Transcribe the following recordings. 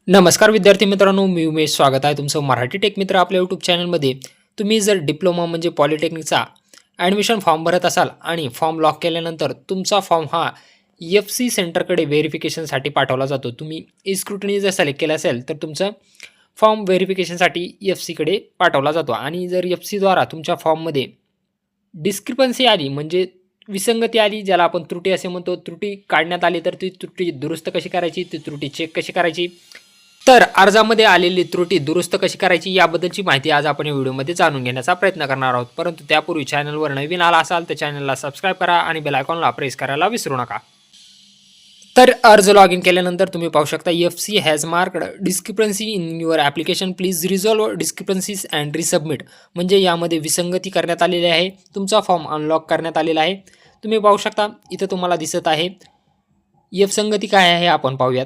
नमस्कार विद्यार्थी मित्रांनो, मी उमेश. स्वागत आहे तुमचं मराठी टेक मित्र आपल्या यूट्यूब चॅनलमध्ये. तुम्ही जर डिप्लोमा म्हणजे पॉलिटेक्निकचा ॲडमिशन फॉर्म भरत असाल आणि फॉर्म लॉक केल्यानंतर तुमचा फॉर्म हा FC सेंटरकडे व्हेरिफिकेशनसाठी पाठवला जातो. तुम्ही स्क्रुटनी जर सिलेक्ट केलं असेल तर तुमचं फॉर्म व्हेरिफिकेशनसाठी FCकडे पाठवला जातो आणि जर FCद्वारा तुमच्या फॉर्ममध्ये डिस्क्रिपन्सी आली म्हणजे विसंगती आली, ज्याला आपण त्रुटी असे म्हणतो, त्रुटी काढण्यात आली, तर ती त्रुटी दुरुस्त कशी करायची, ती त्रुटी चेक कशी करायची, तर अर्जामध्ये आलेली त्रुटी दुरुस्त कशी करायची याबद्दलची माहिती आज आपण या व्हिडिओमध्ये जाणून घेण्याचा प्रयत्न करणार आहोत. परंतु त्यापूर्वी चॅनलवर नवीन आला असाल तर चॅनलला सबस्क्राईब करा आणि बेल आयकॉनला प्रेस करायला विसरू नका. तर अर्ज लॉग इन केल्यानंतर तुम्ही पाहू शकता FC has marked discrepancy in your application, please resolve discrepancies and resubmit. म्हणजे यामध्ये विसंगती करण्यात आलेली आहे, तुमचा फॉर्म अनलॉक करण्यात आलेला आहे. तुम्ही पाहू शकता इथं तुम्हाला दिसत आहे. संगती काय आहे आपण पाहूयात.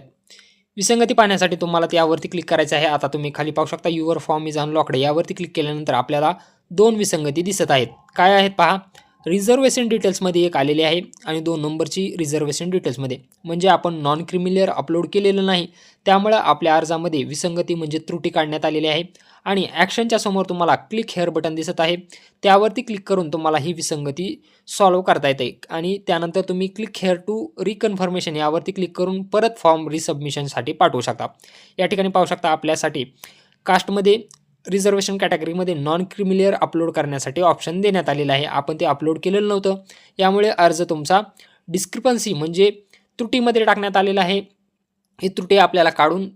विसंगती पाहण्यासाठी तुम्हाला त्यावरती क्लिक करायचं आहे. आता तुम्ही खाली पाहू शकता युअर फॉर्म इज अनलॉक्ड, यावरती क्लिक केल्यानंतर आपल्याला दोन विसंगती दिसत आहेत. काय आहेत पहा. रिझर्वेशन डिटेल्समध्ये एक आलेली आहे आणि 2 नंबरची रिझर्वेशन डिटेल्समध्ये. म्हणजे आपण नॉन क्रिमिलियर अपलोड केलेलं नाही, त्यामुळं आपल्या अर्जामध्ये विसंगती म्हणजे त्रुटी काढण्यात आलेली आहे. आणि ॲक्शनच्या समोर तुम्हाला क्लिक हेअर बटन दिसत आहे, त्यावरती क्लिक करून तुम्हाला ही विसंगती सॉल्व्ह करता येते. आणि त्यानंतर तुम्ही क्लिक हेअर टू रिकन्फर्मेशन यावरती क्लिक करून परत फॉर्म रिसबमिशनसाठी पाठवू शकता. या ठिकाणी पाहू शकता आपल्यासाठी कास्टमध्ये रिझर्वेशन कॅटेगरीमध्ये नॉन क्रिमिलियर अपलोड करण्यासाठी ऑप्शन देण्यात आलेलं आहे. आपण ते अपलोड केलेलं नव्हतं, यामुळे अर्ज तुमचा डिस्क्रिपन्सी म्हणजे त्रुटीमध्ये टाकण्यात आलेला आहे. ही त्रुटी आपल्याला काढून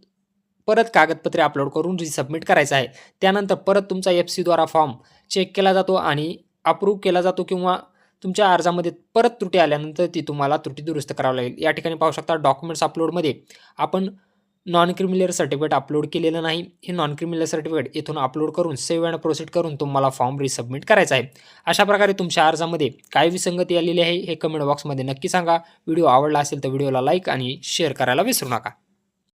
परत कागदपत्रे अपलोड करून रिसबमिट करायचं आहे. त्यानंतर परत तुमचा FCद्वारा फॉर्म चेक केला जातो आणि अप्रूव्ह केला जातो, किंवा तुमच्या अर्जामध्ये परत त्रुटी आल्यानंतर ती तुम्हाला त्रुटी दुरुस्त करावी लागेल. या ठिकाणी पाहू शकता डॉक्युमेंट्स अपलोडमध्ये आपण नॉन क्रिमिलियर सर्टिफिकेट अपलोड केलेलं नाही. हे नॉन क्रिमिलियर सर्टिफिकेट इथून अपलोड करून सेव्ह अँड प्रोसीड करून तुम्हाला फॉर्म रिसबमिट करायचा आहे. अशा प्रकारे तुमच्या अर्जामध्ये काय विसंगती आलेली आहे हे कमेंट बॉक्समध्ये नक्की सांगा. व्हिडिओ आवडला असेल तर व्हिडिओला लाईक आणि शेअर करायला विसरू नका.